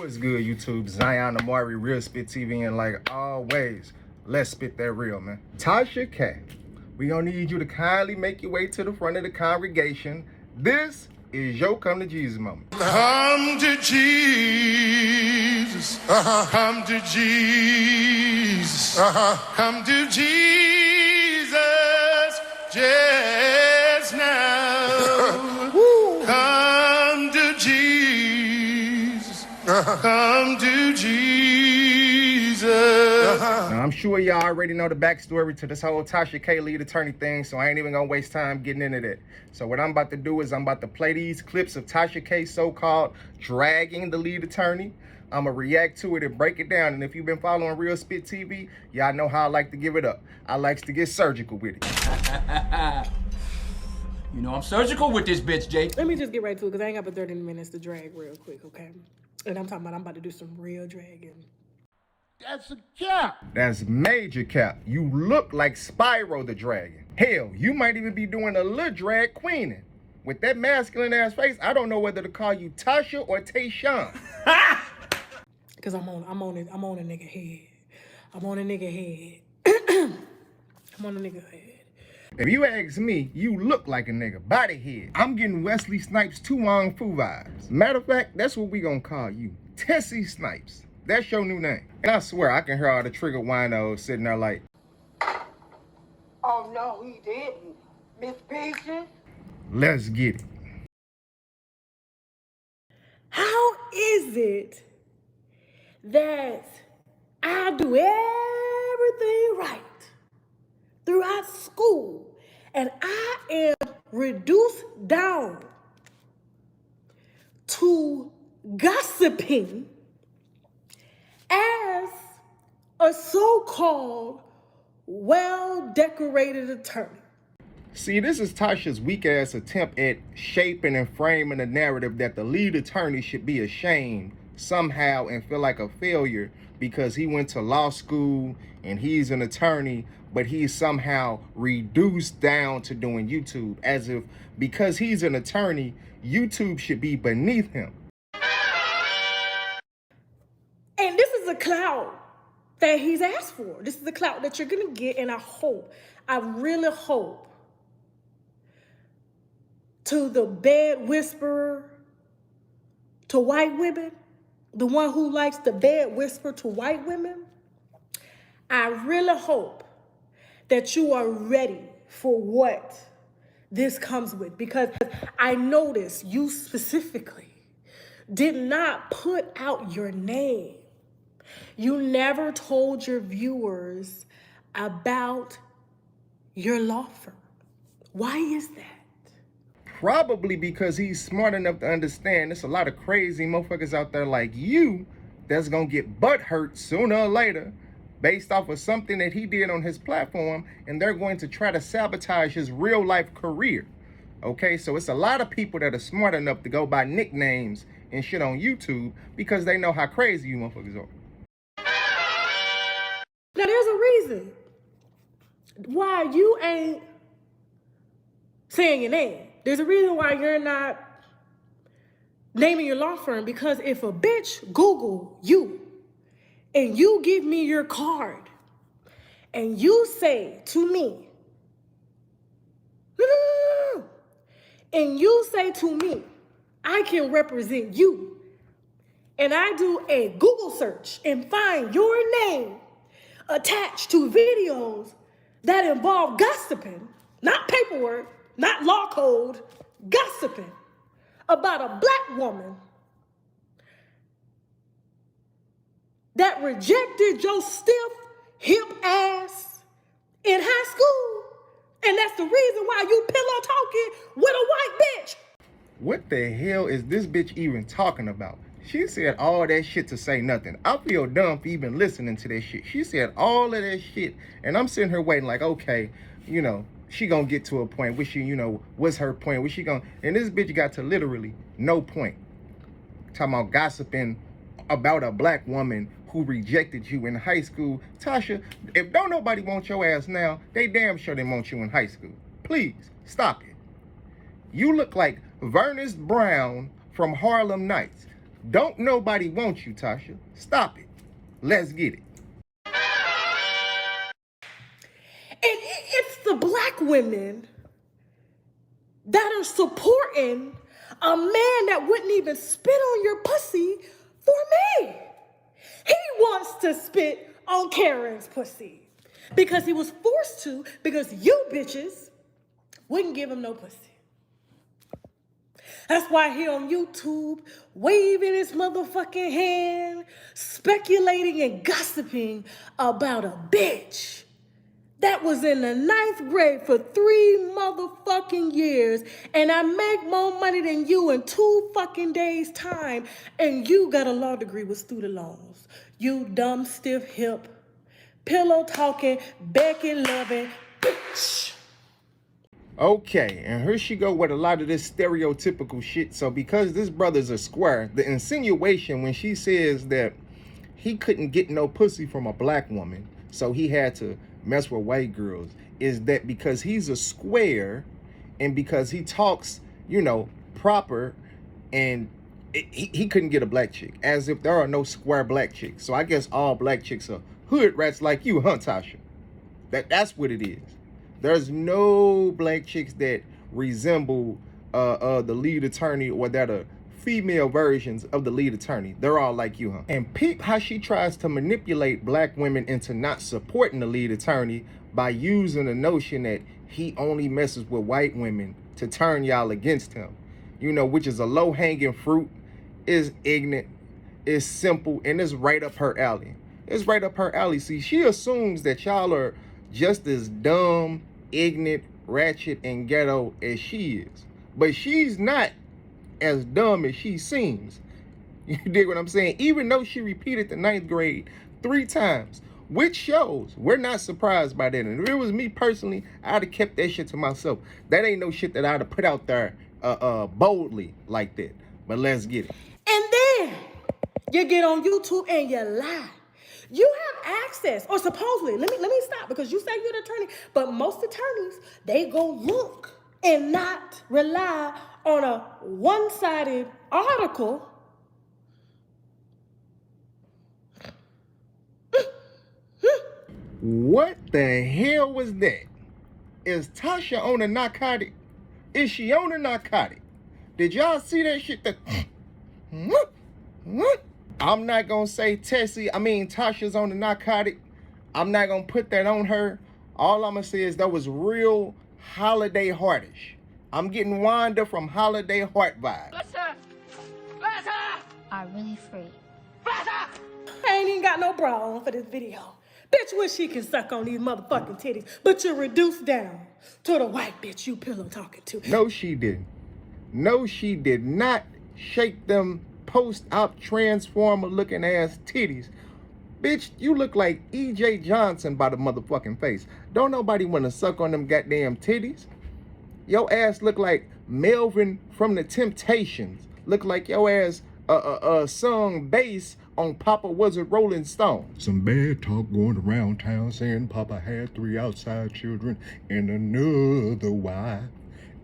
What's good, YouTube? Zion Amari, Real Spit TV, and like always, let's spit that real, man. Tasha K, we gonna need you to kindly make your way to the front of the congregation. This is your come to Jesus moment. Come to Jesus. Come to Jesus. Come to Jesus just now. Come to Jesus. Come to Jesus. Now, I'm sure y'all already know the backstory to this whole Tasha K lead attorney thing, so I ain't even gonna waste time getting into that. So what I'm about to do is I'm about to play these clips of Tasha K so-called dragging the lead attorney. I'm gonna react to it and break it down. And if you've been following Real Spit TV, y'all know how I like to give it up. I likes to get surgical with it. You know I'm surgical with this bitch, Jay. Let me just get right to it, because I ain't got but 30 minutes to drag real quick, okay? And I'm about to do some real dragging. That's a cap. That's major cap. You look like Spyro the Dragon. Hell, you might even be doing a little drag queening. With that masculine ass face, I don't know whether to call you Tasha or Tayshawn. Because I'm on a nigga head. I'm on a nigga head. I'm on a nigga head. If you ask me, you look like a nigga, body head. I'm getting Wesley Snipes 2 Wong Fu vibes. Matter of fact, that's what we gonna call you. Tessie Snipes. That's your new name. And I swear, I can hear all the trigger winos sitting there like, oh no, he didn't. Miss Peaches? let's get it. How is it that I do everything right throughout school and I am reduced down to gossiping as a so-called well-decorated attorney? See, this is Tasha's weak-ass attempt at shaping and framing a narrative that the lead attorney should be ashamed somehow and feel like a failure because he went to law school and he's an attorney, but he's somehow reduced down to doing YouTube, as if because he's an attorney, YouTube should be beneath him. And this is a clout that he's asked for. This is the clout that you're gonna get, and I really hope, to the bed whisperer to white women, the one who likes to bed whisper to white women, I really hope that you are ready for what this comes with, because I noticed you specifically did not put out your name. You never told your viewers about your law firm. Why is that? Probably because he's smart enough to understand there's a lot of crazy motherfuckers out there like you that's gonna get butt hurt sooner or later based off of something that he did on his platform, and they're going to try to sabotage his real life career. Okay, so it's a lot of people that are smart enough to go by nicknames and shit on YouTube because they know how crazy you motherfuckers are. Now there's a reason why you ain't saying your name. There's a reason why you're not naming your law firm, because if a bitch Google you and you give me your card and you say to me, no, and you say to me, I can represent you, and I do a Google search and find your name attached to videos that involve gossiping, not paperwork, not law code, gossiping about a black woman that rejected your stiff, hip ass in high school, and that's the reason why you pillow talking with a white bitch. What the hell is this bitch even talking about? She said all that shit to say nothing. I feel dumb for even listening to that shit. She said all of that shit, and I'm sitting here waiting like, okay, you know, she gonna get to a point where she, you know, what's her point? Where she gonna, and this bitch got to literally no point. Talking about gossiping about a black woman who rejected you in high school. Tasha, if don't nobody want your ass now, they damn sure they want you in high school. Please, stop it. You look like Vernus Brown from Harlem Nights. Don't nobody want you, Tasha. Stop it. Let's get it. And it's the black women that are supporting a man that wouldn't even spit on your pussy for me. He wants to spit on Karen's pussy because he was forced to, because you bitches wouldn't give him no pussy. That's why he on YouTube waving his motherfucking hand, speculating and gossiping about a bitch that was in the 9th grade for 3 motherfucking years, and I make more money than you in 2 fucking days' time, and you got a law degree with student loans. You dumb, stiff hip, pillow talking, Becky loving bitch. Okay, and here she go with a lot of this stereotypical shit. So because this brother's a square, the insinuation when she says that he couldn't get no pussy from a black woman, so he had to mess with white girls, is that because he's a square and because he talks, you know, proper, and he couldn't get a black chick, as if there are no square black chicks. So I guess all black chicks are hood rats like you, huh, Tasha? That's what it is. There's no black chicks that resemble the lead attorney or that are female versions of the lead attorney. They're all like you, huh? And peep how she tries to manipulate black women into not supporting the lead attorney by using the notion that he only messes with white women to turn y'all against him. You know, which is a low-hanging fruit, is ignorant, is simple, and it's right up her alley. It's right up her alley. See, she assumes that y'all are just as dumb, ignorant, ratchet, and ghetto as she is. But she's not as dumb as she seems. You dig what I'm saying? Even though she repeated the 9th grade 3 times, which shows we're not surprised by that. And if it was me personally, I'd have kept that shit to myself. That ain't no shit that I'd have put out there boldly like that. But let's get it. And then you get on YouTube and you lie. You have access, or supposedly, let me stop, because you say you're an attorney, but most attorneys, they go look and not rely on a one-sided article. What the hell was that? Is Tasha on a narcotic? Is she on a narcotic? Did y'all see that shit? I'm not gonna say Tasha's on the narcotic. I'm not gonna put that on her. All I'm gonna say is that was real Holiday Heartish. I'm getting Wanda from Holiday Heart vibes. Are really free. I ain't even got no bra on for this video. Bitch wish she can suck on these motherfucking titties, but you're reduced down to the white bitch you pillow talking to. No, she didn't. No, she did not shake them post-op transformer looking ass titties. Bitch, you look like E.J. Johnson by the motherfucking face. Don't nobody want to suck on them goddamn titties. Your ass look like Melvin from the Temptations. Look like your ass sung bass on Papa Was a Rolling Stone. Some bad talk going around town saying Papa had 3 outside children and another wife.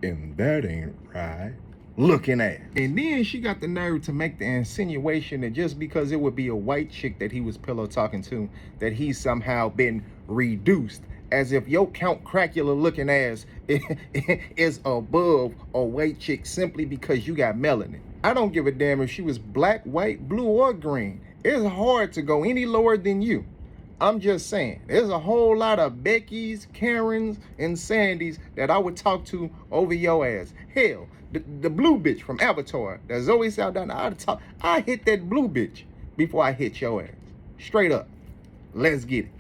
And that ain't right. Looking at. And then she got the nerve to make the insinuation that just because it would be a white chick that he was pillow talking to, that he's somehow been reduced, as if your Count Cracula looking ass is above a white chick simply because you got melanin. I don't give a damn if she was black, white, blue, or green. It's hard to go any lower than you. I'm just saying, there's a whole lot of Beckys, Karens, and Sandys that I would talk to over your ass. Hell, the blue bitch from Avatar, that Zoe Saldana, I hit that blue bitch before I hit your ass. Straight up. Let's get it.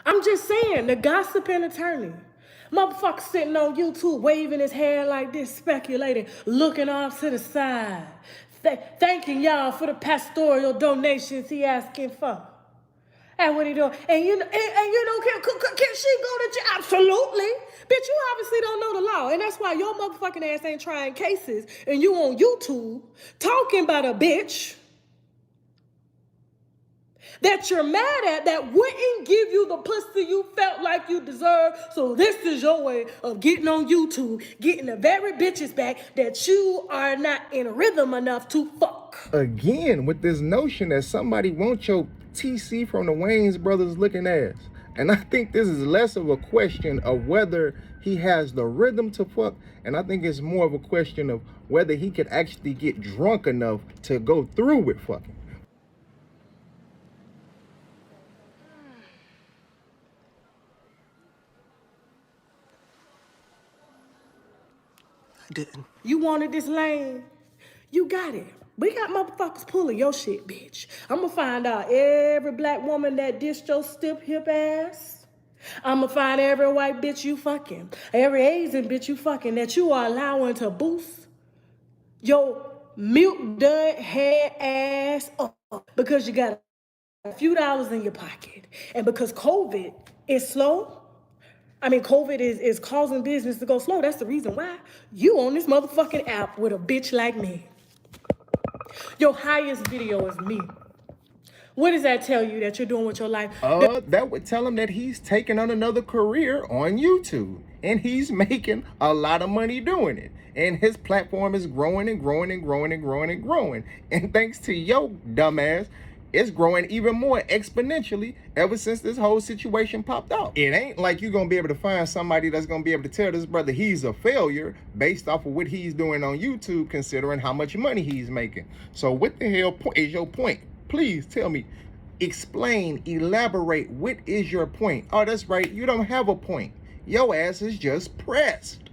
I'm just saying, the gossiping attorney. Motherfucker sitting on YouTube waving his hand like this, speculating, looking off to the side, thanking y'all for the pastoral donations he asking for. And what he doing? And you know, can she go to jail? Absolutely. Bitch, you obviously don't know the law. And that's why your motherfucking ass ain't trying cases and you on YouTube talking about a bitch that you're mad at that wouldn't give you the pussy you felt like you deserved. So this is your way of getting on YouTube, getting the very bitches back that you are not in rhythm enough to fuck. Again, with this notion that somebody wants your TC from the Wayans brothers looking ass. And I think this is less of a question of whether he has the rhythm to fuck, and I think it's more of a question of whether he could actually get drunk enough to go through with fucking. I didn't. You wanted this lane, you got it. We got motherfuckers pulling your shit, bitch. I'm gonna find out every black woman that dissed your stiff hip ass. I'm gonna find every white bitch you fucking, every Asian bitch you fucking that you are allowing to boost your milk dud head ass up because you got a few dollars in your pocket. And because COVID is slow, COVID is causing business to go slow. That's the reason why you on this motherfucking app with a bitch like me. Your highest video is me. What does that tell you that you're doing with your life? That would tell him that he's taking on another career on YouTube. And he's making a lot of money doing it. And his platform is growing and growing and growing and growing and growing. And thanks to your dumbass, it's growing even more exponentially ever since this whole situation popped out. It ain't like you're gonna be able to find somebody that's gonna be able to tell this brother he's a failure based off of what he's doing on YouTube, considering how much money he's making. So what the hell is your point? Please tell me, explain, elaborate, what is your point? Oh, that's right, you don't have a point. Your ass is just pressed.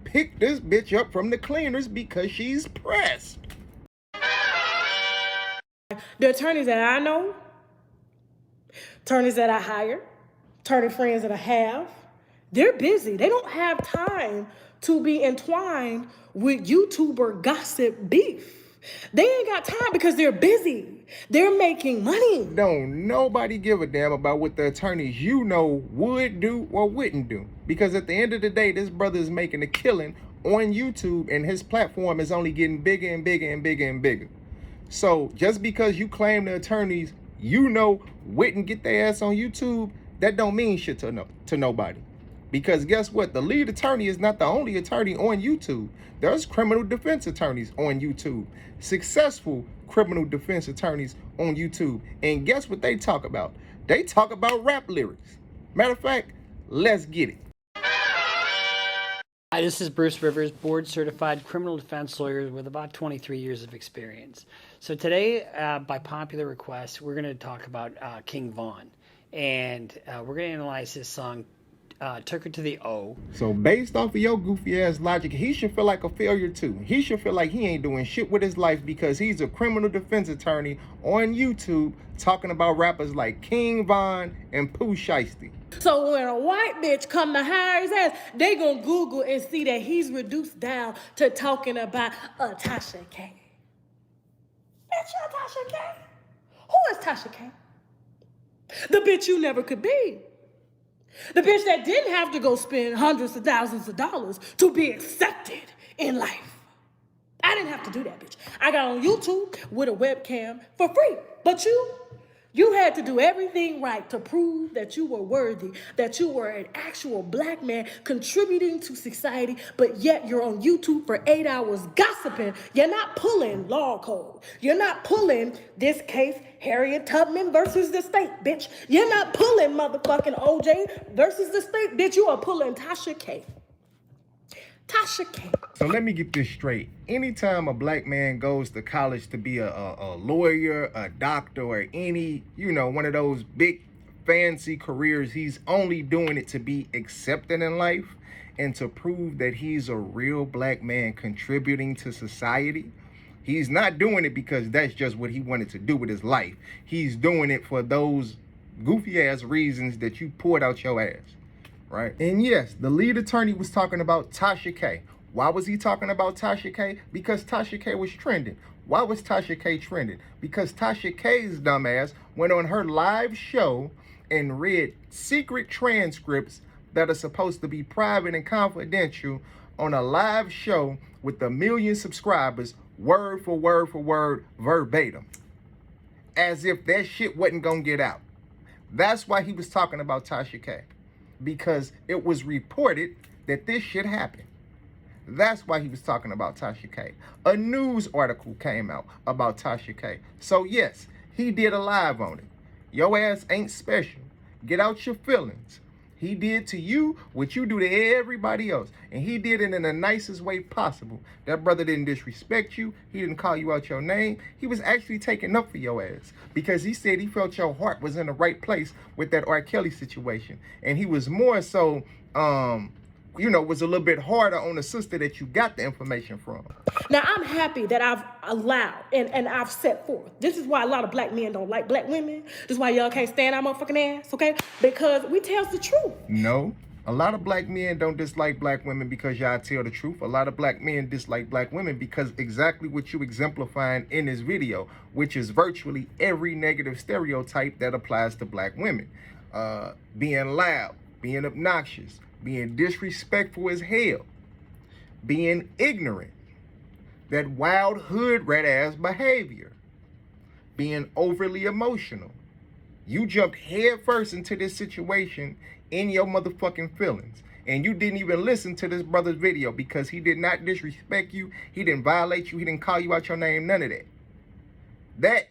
Pick this bitch up from the cleaners because she's pressed. The attorneys that I know, attorneys that I hire, attorney friends that I have, they're busy. They don't have time to be entwined with YouTuber gossip beef. They ain't got time because they're busy. They're making money. Don't nobody give a damn about what the attorneys you know would do or wouldn't do. Because at the end of the day, this brother is making a killing on YouTube and his platform is only getting bigger and bigger and bigger and bigger. So just because you claim the attorneys you know wouldn't get their ass on YouTube, that don't mean shit to nobody. Because guess what? The lead attorney is not the only attorney on YouTube. There's criminal defense attorneys on YouTube. Successful criminal defense attorneys on YouTube. And guess what they talk about? They talk about rap lyrics. Matter of fact, let's get it. Hi, this is Bruce Rivers, board-certified criminal defense lawyer with about 23 years of experience. So today, by popular request, we're going to talk about King Von. And we're going to analyze his song, Took Her to the O. So based off of your goofy ass logic, he should feel like a failure too. He should feel like he ain't doing shit with his life because he's a criminal defense attorney on YouTube talking about rappers like King Von and Pooh Shiesty. So when a white bitch come to hire his ass, they gonna Google and see that he's reduced down to talking about Tasha K. Bitch, you're Tasha K. Who is Tasha K? The bitch you never could be. The bitch that didn't have to go spend hundreds of thousands of dollars to be accepted in life. I didn't have to do that, bitch. I got on YouTube with a webcam for free. But you had to do everything right to prove that you were worthy, that you were an actual black man contributing to society, but yet you're on YouTube for 8 hours gossiping. You're not pulling law code. You're not pulling this case, Harriet Tubman versus the state, bitch. You're not pulling motherfucking OJ versus the state, bitch. You are pulling Tasha K. Tasha K. So let me get this straight. Anytime a black man goes to college to be a lawyer, a doctor, or any, one of those big fancy careers, he's only doing it to be accepted in life and to prove that he's a real black man contributing to society. He's not doing it because that's just what he wanted to do with his life. He's doing it for those goofy ass reasons that you poured out your ass. Right? And yes, the lead attorney was talking about Tasha K. Why was he talking about Tasha K? Because Tasha K was trending. Why was Tasha K trending? Because Tasha K's dumbass went on her live show and read secret transcripts that are supposed to be private and confidential on a live show with 1 million subscribers, word for word for word, verbatim. as if that shit wasn't gonna get out. That's why he was talking about Tasha K, because it was reported that this shit happened. That's why he was talking about Tasha K. A news article came out about Tasha K. So yes, he did a live on it. Your ass ain't special. Get out your feelings. He did to you what you do to everybody else. And he did it in the nicest way possible. That brother didn't disrespect you. He didn't call you out your name. He was actually taking up for your ass, because he said he felt your heart was in the right place with that R. Kelly situation. And he was more so, was a little bit harder on the sister that you got the information from. Now, I'm happy that I've allowed and I've set forth. This is why a lot of black men don't like black women. This is why y'all can't stand our motherfucking ass, okay? Because we tell the truth. No, a lot of black men don't dislike black women because y'all tell the truth. A lot of black men dislike black women because exactly what you exemplifying in this video, which is virtually every negative stereotype that applies to black women. Being loud, being obnoxious, being disrespectful as hell, being ignorant, that wild hood rat ass behavior, being overly emotional. You jumped head first into this situation in your motherfucking feelings. And you didn't even listen to this brother's video because he did not disrespect you. He didn't violate you. He didn't call you out your name. None of that. That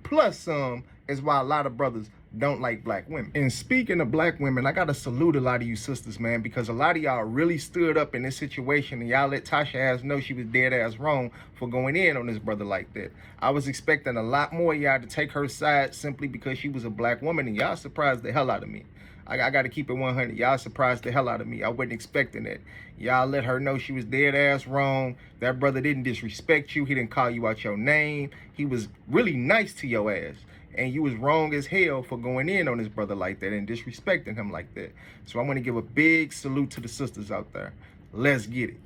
plus some is why a lot of brothers don't like black women. And speaking of black women, I gotta salute a lot of you sisters, man, because a lot of y'all really stood up in this situation and y'all let Tasha ass know she was dead ass wrong for going in on this brother like that. I was expecting a lot more of y'all to take her side simply because she was a black woman, and y'all surprised the hell out of me. I gotta keep it 100. Y'all surprised the hell out of me. I wasn't expecting that. Y'all let her know she was dead ass wrong. That brother didn't disrespect you. He didn't call you out your name. He was really nice to your ass. And you was wrong as hell for going in on this brother like that and disrespecting him like that. So I want to give a big salute to the sisters out there. Let's get it.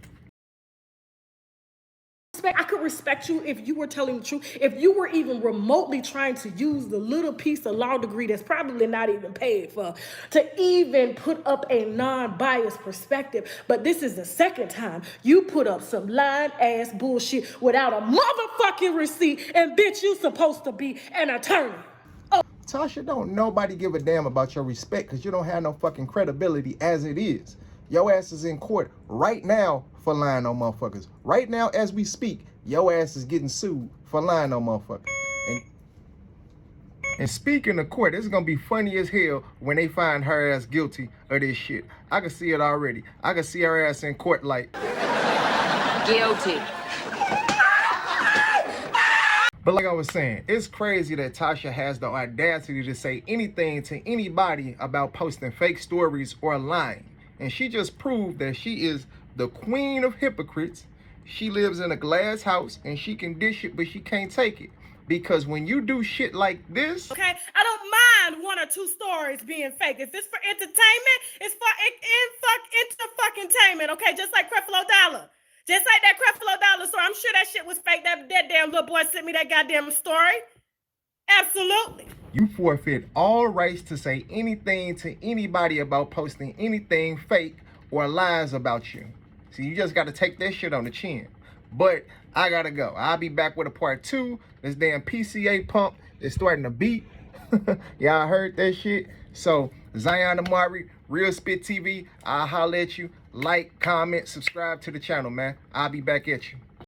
I could respect you if you were telling the truth. If you were even remotely trying to use the little piece of law degree that's probably not even paid for to even put up a non-biased perspective. But this is the second time you put up some lying ass bullshit without a motherfucking receipt. And bitch, you supposed to be an attorney. Tasha, don't nobody give a damn about your respect because you don't have no fucking credibility as it is. Your ass is in court right now for lying on motherfuckers. Right now, as we speak, your ass is getting sued for lying on motherfuckers. And speaking of court, it's gonna be funny as hell when they find her ass guilty of this shit. I can see it already. I can see her ass in court like... Guilty. But like I was saying, it's crazy that Tasha has the audacity to say anything to anybody about posting fake stories or lying. And she just proved that she is the queen of hypocrites. She lives in a glass house and she can dish it, but she can't take it. Because when you do shit like this... Okay, I don't mind one or two stories being fake. If it's for entertainment, it's for entertainment, okay? Just like Creflo Dollar. Just like that Creflo Dollar story. I'm sure that shit was fake. That damn little boy sent me that goddamn story. Absolutely. You forfeit all rights to say anything to anybody about posting anything fake or lies about you. So you just got to take that shit on the chin. But I got to go. I'll be back with a part 2. This damn PCA pump is starting to beat. Y'all heard that shit? So Zion Amari, Real Spit TV, I'll holler at you. Like, comment, subscribe to the channel, man. I'll be back at you.